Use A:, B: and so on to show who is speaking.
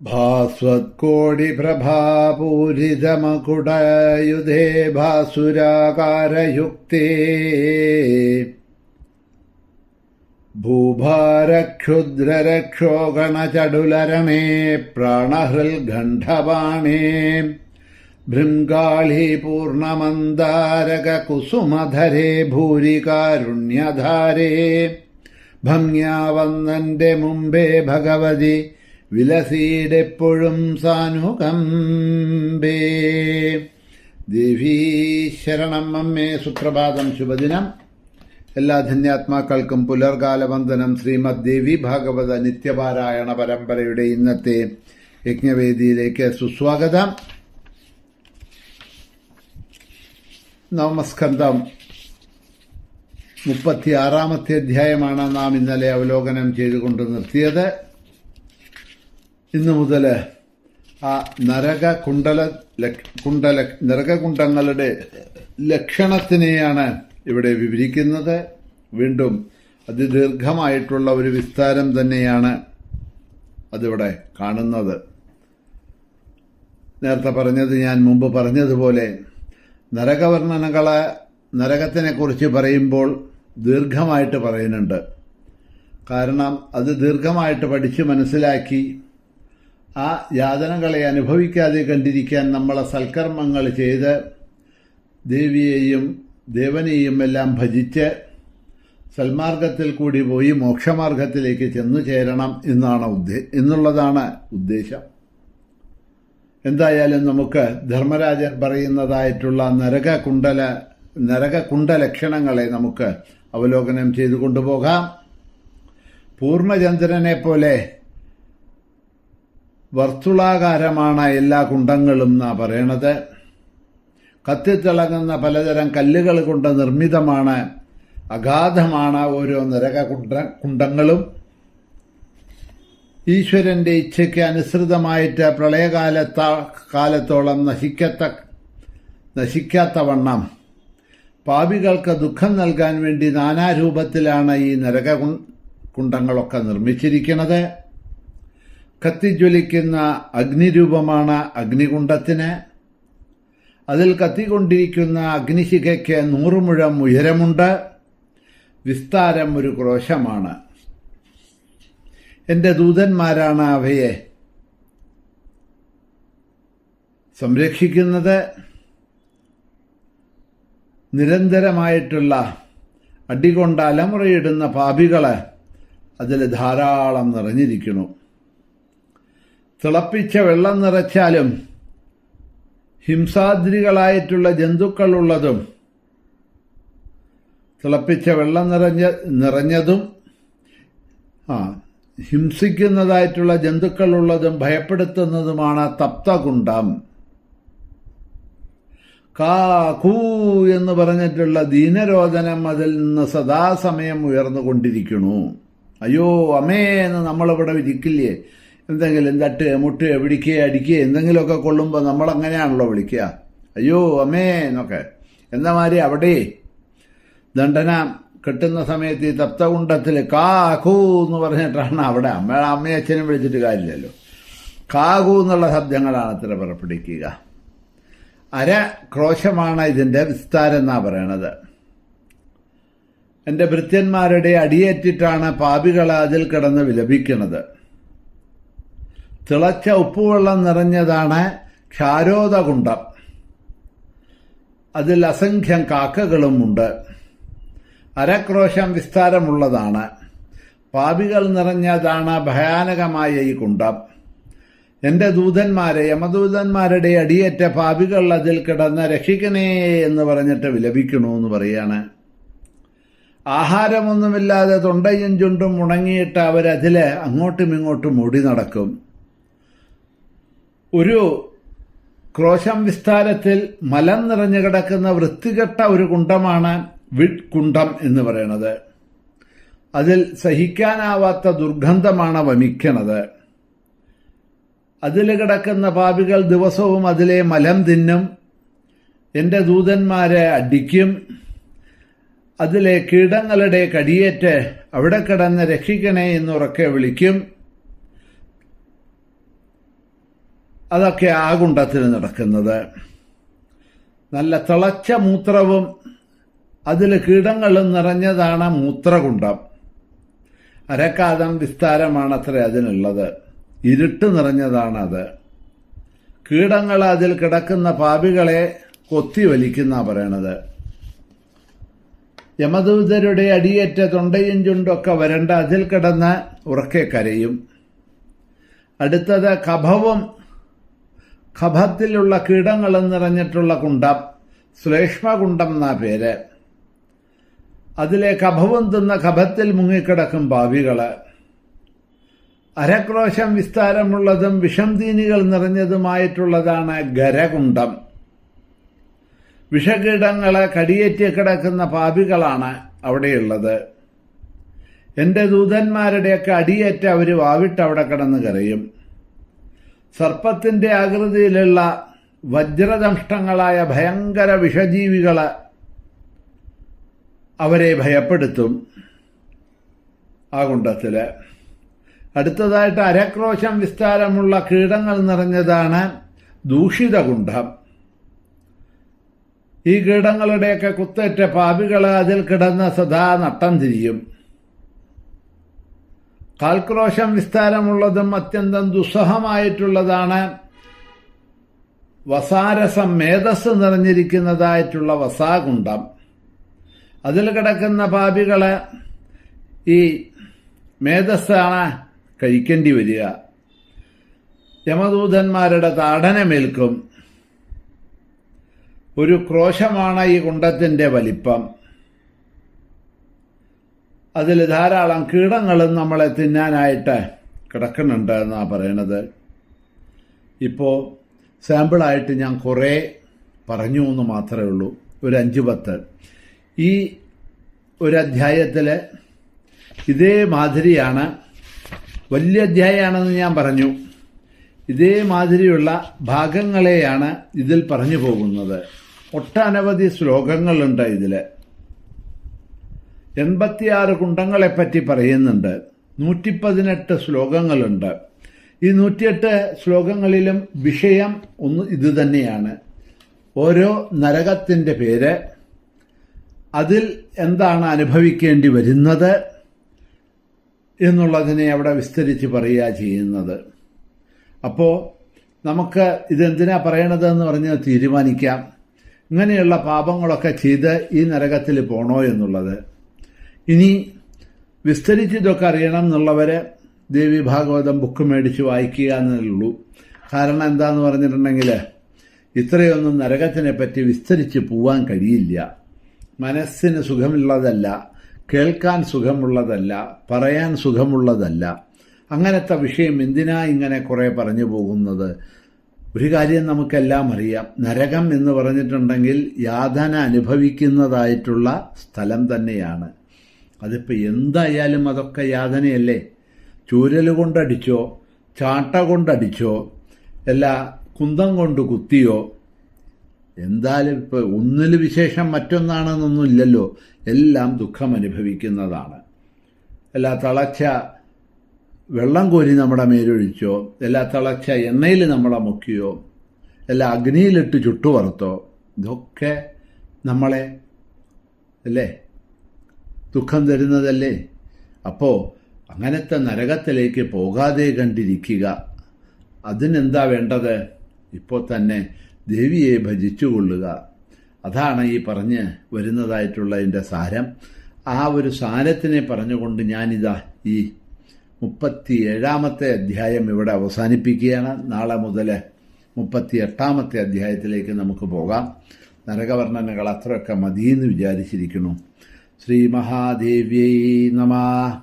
A: ഭാസ്വത്കോടിപ്രഭാപൂരിതമകുടയുധേ ഭാസുരാകാരയുക്തേ ഭൂഭാരക്ഷുദ്രരക്ഷോഗണചടുലരണേ പ്രാണഹൃൽഗണ്ഡപാണേ ഭൃംഗാളീ പൂർണ്ണമന്ദാരകകുസുമധരേ ഭൂരികാരുണ്യധാരേ ഭംഗ്യാ വന്നന്റെ മുമ്പേ ഭഗവതി വിലസീടെപ്പോഴും സാനുകമ്പേ. ദേവീ ശരണം അമ്മേ. സുപ്രഭാതം, ശുഭദിനം. എല്ലാ ധന്യാത്മാക്കൾക്കും പുലർകാല വന്ദനം. ശ്രീമദ് ദേവി ഭാഗവത നിത്യപാരായണ പരമ്പരയുടെ ഇന്നത്തെ യജ്ഞവേദിയിലേക്ക് സുസ്വാഗതം. നവമസ്കന്ധം 36-ാമത്തെ അധ്യായമാണ് നാം ഇന്നലെ അവലോകനം ചെയ്തുകൊണ്ട് നിർത്തിയത്. ഇന്നു മുതൽ ആ നരകകുണ്ടങ്ങളുടെ ലക്ഷണത്തിനെയാണ് ഇവിടെ വിവരിക്കുന്നത്. വീണ്ടും അതിദീർഘമായിട്ടുള്ള ഒരു വിസ്താരം തന്നെയാണ് അതിവിടെ കാണുന്നത്. നേരത്തെ പറഞ്ഞത്, ഞാൻ മുമ്പ് പറഞ്ഞതുപോലെ നരകവർണ്ണനകളെ, നരകത്തിനെക്കുറിച്ച് പറയുമ്പോൾ ദീർഘമായിട്ട് പറയുന്നുണ്ട്. കാരണം അത് ദീർഘമായിട്ട് പഠിച്ച് മനസ്സിലാക്കി ആ യാതനകളെ അനുഭവിക്കാതെ കണ്ടിരിക്കാൻ നമ്മളെ സൽക്കർമ്മങ്ങൾ ചെയ്ത് ദേവിയെയും ദേവനെയും എല്ലാം ഭജിച്ച് സൽമാർഗത്തിൽ കൂടി പോയി മോക്ഷമാർഗത്തിലേക്ക് ചെന്നു ചേരണം എന്നുള്ളതാണ് ഉദ്ദേശം. എന്തായാലും നമുക്ക് ധർമ്മരാജൻ പറയുന്നതായിട്ടുള്ള നരകകുണ്ട ലക്ഷണങ്ങളെ നമുക്ക് അവലോകനം ചെയ്തു കൊണ്ടുപോകാം. പൂർണ്ണചന്ദ്രനെ പോലെ വർത്തുളാകാരമാണ് എല്ലാ കുണ്ടങ്ങളും എന്നാ പറയണത്. കത്തിത്തിളങ്ങുന്ന പലതരം കല്ലുകൾ കൊണ്ട് നിർമ്മിതമാണ്, അഗാധമാണ് ഓരോ കുണ്ടങ്ങളും. ഈശ്വരന്റെ ഇച്ഛയ്ക്ക് അനുസൃതമായിട്ട് പ്രളയകാലത്തോളം നശിക്കാത്തവണ്ണം പാപികൾക്ക് ദുഃഖം നൽകാൻ വേണ്ടി നാനാരൂപത്തിലാണ് ഈ കുണ്ടങ്ങളൊക്കെ നിർമ്മിച്ചിരിക്കുന്നത്. കത്തിജ്വലിക്കുന്ന അഗ്നിരൂപമാണ് അഗ്നികുണ്ടത്തിന്. അതിൽ കത്തിക്കൊണ്ടിരിക്കുന്ന അഗ്നിശിഖയ്ക്ക് 100 മുഴം ഉയരമുണ്ട്. വിസ്താരം ഒരു ക്രോശമാണ്. എന്റെ ദൂതന്മാരാണ് അവയെ സംരക്ഷിക്കുന്നത്. നിരന്തരമായിട്ടുള്ള അടികൊണ്ട് അലമുറയിടുന്ന പാപികള് അതിൽ ധാരാളം നിറഞ്ഞിരിക്കുന്നു. തിളപ്പിച്ച വെള്ളം നിറച്ചാലും ഹിംസാദ്രികളായിട്ടുള്ള ജന്തുക്കളുള്ളതും തിളപ്പിച്ച വെള്ളം നിറഞ്ഞതും ഹിംസിക്കുന്നതായിട്ടുള്ള ജന്തുക്കളുള്ളതും ഭയപ്പെടുത്തുന്നതുമാണ് തപ്തകുണ്ടം. കാ എന്ന് പറഞ്ഞിട്ടുള്ള ദീനരോധനം അതിൽ നിന്ന് സദാസമയം ഉയർന്നുകൊണ്ടിരിക്കുന്നു. അയ്യോ അമ്മേ എന്ന് നമ്മളിവിടെ വിളിക്കില്ലേ? എന്തെങ്കിലും തട്ട് മുട്ട് പിടിക്കുക അടിക്കുക എന്തെങ്കിലുമൊക്കെ കൊള്ളുമ്പോൾ നമ്മളങ്ങനെയാണല്ലോ വിളിക്കുക, അയ്യോ അമ്മേ എന്നൊക്കെ. എന്ന മാതിരി അവിടെ ദണ്ഡന കെട്ടുന്ന സമയത്ത് ഈ തപ്തകുണ്ടത്തിൽ കാ എന്ന് പറഞ്ഞിട്ടാണ് അവിടെ അമ്മയും അച്ഛനും വിളിച്ചിട്ട് കാര്യമില്ലല്ലോ. കാകൂ എന്നുള്ള ശബ്ദങ്ങളാണ് അത്ര പുറപ്പെടുവിക്കുക. ക്രോശമാണ് ഇതിന്റെ വിസ്താരം എന്നാ പറയണത്. എന്റെ ഭൃത്യന്മാരുടെ അടിയേറ്റിട്ടാണ് പാപികൾ അതിൽ കിടന്ന് വിലപിക്കുന്നത്. തിളച്ച ഉപ്പുവെള്ളം നിറഞ്ഞതാണ് ക്ഷാരോദകുണ്ടം. അതിൽ അസംഖ്യം കാക്കകളുമുണ്ട്. അരക്രോശം വിസ്താരമുള്ളതാണ്. പാപികൾ നിറഞ്ഞതാണ് ഭയാനകമായ ഈ കുണ്ടം. എന്റെ ദൂതന്മാരെ, യമദൂതന്മാരുടെ അടിയേറ്റ പാപികൾ അതിൽ കിടന്ന് രക്ഷിക്കണേ എന്ന് പറഞ്ഞിട്ട് വിലപിക്കണു എന്ന് പറയാണ്. ആഹാരമൊന്നുമില്ലാതെ തൊണ്ടയും ചുണ്ടും ഉണങ്ങിയിട്ട് അവരതില് അങ്ങോട്ടും ഇങ്ങോട്ടും ഓടി നടക്കും. ഒരു ക്രോശം വിസ്താരത്തിൽ മലം നിറഞ്ഞു കിടക്കുന്ന വൃത്തികെട്ട ഒരു കുണ്ടമാണ് വിഡ്കുണ്ടം എന്ന് പറയുന്നത്. അതിൽ സഹിക്കാനാവാത്ത ദുർഗന്ധമാണ് വമിക്കണത്. അതിൽ കിടക്കുന്ന പാപികൾ ദിവസവും അതിലെ മലം തിന്നും. എന്റെ ദൂതന്മാരെ അടിക്കും. അതിലെ കീടങ്ങളുടെ കടിയേറ്റ് അവിടെ കിടന്ന് രക്ഷിക്കണേ എന്നുറക്കെ വിളിക്കും. അതൊക്കെ ആ കുണ്ടത്തിൽ നടക്കുന്നത്. നല്ല തിളച്ച മൂത്രവും അതിൽ കീടങ്ങളും നിറഞ്ഞതാണ് മൂത്രകുണ്ടം. അരക്കാതം വിസ്താരമാണത്രേ അതിനുള്ളത്. ഇരുട്ട് നിറഞ്ഞതാണത്. കീടങ്ങൾ അതിൽ കിടക്കുന്ന പാപികളെ കൊത്തി വലിക്കുന്ന പറയണത്. യമദൂതരുടെ അടിയേറ്റ തൊണ്ടയും ചുണ്ടൊക്കെ വരണ്ട അതിൽ കിടന്ന് ഉറക്കെ കരയും. അടുത്തത് കഫവും കഫത്തിലുള്ള കീടങ്ങളും നിറഞ്ഞിട്ടുള്ള കുണ്ടം, ശ്ലേഷ്മകുണ്ടം എന്നാ പേര്. അതിലെ കഫവും തിന്ന കഫത്തിൽ മുങ്ങിക്കിടക്കും പാപികള്. അരക്രോശം വിസ്താരമുള്ളതും വിഷം തീനികൾ നിറഞ്ഞതുമായിട്ടുള്ളതാണ് ഗരകുണ്ടം. വിഷകീടങ്ങളെ കടിയേറ്റി കിടക്കുന്ന പാപികളാണ് അവിടെയുള്ളത്. എന്റെ ദൂതന്മാരുടെയൊക്കെ അടിയേറ്റ അവർ വാവിട്ട് അവിടെ കിടന്ന് കരയും. സർപ്പത്തിന്റെ ആകൃതിയിലുള്ള വജ്രദംഷ്ടങ്ങളായ ഭയങ്കര വിഷജീവികള് അവരെ ഭയപ്പെടുത്തും ആ കുണ്ടത്തില്. അടുത്തതായിട്ട് അരക്രോശം വിസ്താരമുള്ള കീടങ്ങൾ നിറഞ്ഞതാണ് ദൂഷിതകുണ്ഠം. ഈ കീടങ്ങളുടെയൊക്കെ കുത്തേറ്റ പാപികള് അതിൽ കിടന്ന് സദാ നട്ടം തിരിയും. കാൽക്രോശം വിസ്താരമുള്ളതും അത്യന്തം ദുസ്സഹമായിട്ടുള്ളതാണ് വസാരസം, മേധസ് നിറഞ്ഞിരിക്കുന്നതായിട്ടുള്ള വസാകുണ്ഠം. അതിൽ കിടക്കുന്ന പാപികള് ഈ മേധസ്സാണ് കഴിക്കേണ്ടി വരിക. യമദൂതന്മാരുടെ താടനമേൽക്കും. ഒരു ക്രോശമാണ് ഈ കുണ്ടത്തിന്റെ വലിപ്പം. അതിൽ ധാരാളം കീടങ്ങളും നമ്മളെ തിന്നാനായിട്ട് കിടക്കുന്നുണ്ട് എന്നാണ് പറയണത്. ഇപ്പോൾ സാമ്പിളായിട്ട് ഞാൻ കുറേ പറഞ്ഞു എന്ന് മാത്രമേ ഉള്ളൂ, ഒരു 5-10. ഈ ഒരു അധ്യായത്തിൽ ഇതേ മാതിരിയാണ്, വലിയ അധ്യായമാണെന്ന് ഞാൻ പറഞ്ഞു. ഇതേ മാതിരിയുള്ള ഭാഗങ്ങളെയാണ് ഇതിൽ പറഞ്ഞു പോകുന്നത്. ഒട്ടനവധി ശ്ലോകങ്ങളുണ്ട് ഇതിൽ. 86 കുണ്ടങ്ങളെപ്പറ്റി പറയുന്നുണ്ട്. 118 ശ്ലോകങ്ങളുണ്ട്. ഈ 108 ശ്ലോകങ്ങളിലും വിഷയം ഒന്ന് ഇത് തന്നെയാണ്. ഓരോ നരകത്തിൻ്റെ പേര്, അതിൽ എന്താണ് അനുഭവിക്കേണ്ടി വരുന്നത് എന്നുള്ളതിനെ അവിടെ വിസ്തരിച്ച് പറയുക ചെയ്യുന്നത്. അപ്പോൾ നമുക്ക് ഇതെന്തിനാ പറയണതെന്ന് പറഞ്ഞ് തീരുമാനിക്കാം. ഇങ്ങനെയുള്ള പാപങ്ങളൊക്കെ ചെയ്ത് ഈ നരകത്തിൽ പോണോ എന്നുള്ളത്. ഇനി വിസ്തരിച്ചിതൊക്കെ അറിയണം എന്നുള്ളവരെ ദേവി ഭാഗവതം ബുക്ക് മേടിച്ച് വായിക്കുക എന്നേ ഉള്ളൂ. കാരണം എന്താന്ന് പറഞ്ഞിട്ടുണ്ടെങ്കിൽ ഇത്രയൊന്നും നരകത്തിനെ പറ്റി വിസ്തരിച്ച് പോവാൻ കഴിയില്ല. മനസ്സിന് സുഖമുള്ളതല്ല, കേൾക്കാൻ സുഖമുള്ളതല്ല, പറയാൻ സുഖമുള്ളതല്ല. അങ്ങനത്തെ വിഷയം എന്തിനാ ഇങ്ങനെ കുറേ പറഞ്ഞു പോകുന്നത്? ഒരു കാര്യം നമുക്കെല്ലാം അറിയാം, നരകം എന്ന് പറഞ്ഞിട്ടുണ്ടെങ്കിൽ യാതന അനുഭവിക്കുന്നതായിട്ടുള്ള സ്ഥലം തന്നെയാണ്. അതിപ്പോൾ എന്തായാലും അതൊക്കെ യാതനയല്ലേ. ചൂരൽ കൊണ്ടടിച്ചോ, ചാട്ട കൊണ്ടടിച്ചോ, എല്ലാ കുന്തം കൊണ്ട് കുത്തിയോ, എന്തായാലും ഇപ്പോൾ ഒന്നിൽ വിശേഷം മറ്റൊന്നാണെന്നൊന്നുമില്ലല്ലോ. എല്ലാം ദുഃഖം അനുഭവിക്കുന്നതാണ്. എല്ലാ തിളച്ച വെള്ളം കോരി നമ്മുടെ മേലൊഴിച്ചോ, എല്ലാ തിളച്ച എണ്ണയിൽ നമ്മളെ മുക്കിയോ, എല്ലാ അഗ്നിയിലിട്ട് ചുട്ടുവറുത്തോ, ഇതൊക്കെ നമ്മളെ അല്ലേ ദുഃഖം തരുന്നതല്ലേ. അപ്പോൾ അങ്ങനത്തെ നരകത്തിലേക്ക് പോകാതെ കണ്ടിരിക്കുക. അതിനെന്താ വേണ്ടത്? ഇപ്പോൾ തന്നെ ദേവിയെ ഭജിച്ചുകൊള്ളുക. അതാണ് ഈ പറഞ്ഞ് വരുന്നതായിട്ടുള്ളതിൻ്റെ സാരം. ആ ഒരു സാരത്തിനെ പറഞ്ഞുകൊണ്ട് ഞാനിതാ ഈ 37-ാമത്തെ അധ്യായം ഇവിടെ അവസാനിപ്പിക്കുകയാണ്. നാളെ മുതൽ 38-ാമത്തെ അധ്യായത്തിലേക്ക് നമുക്ക് പോകാം. നരകവർണ്ണനകൾ അത്രയൊക്കെ മതിയെന്ന് വിചാരിച്ചിരിക്കുന്നു. ശ്രീ മഹാദേവ്യൈ നമഃ.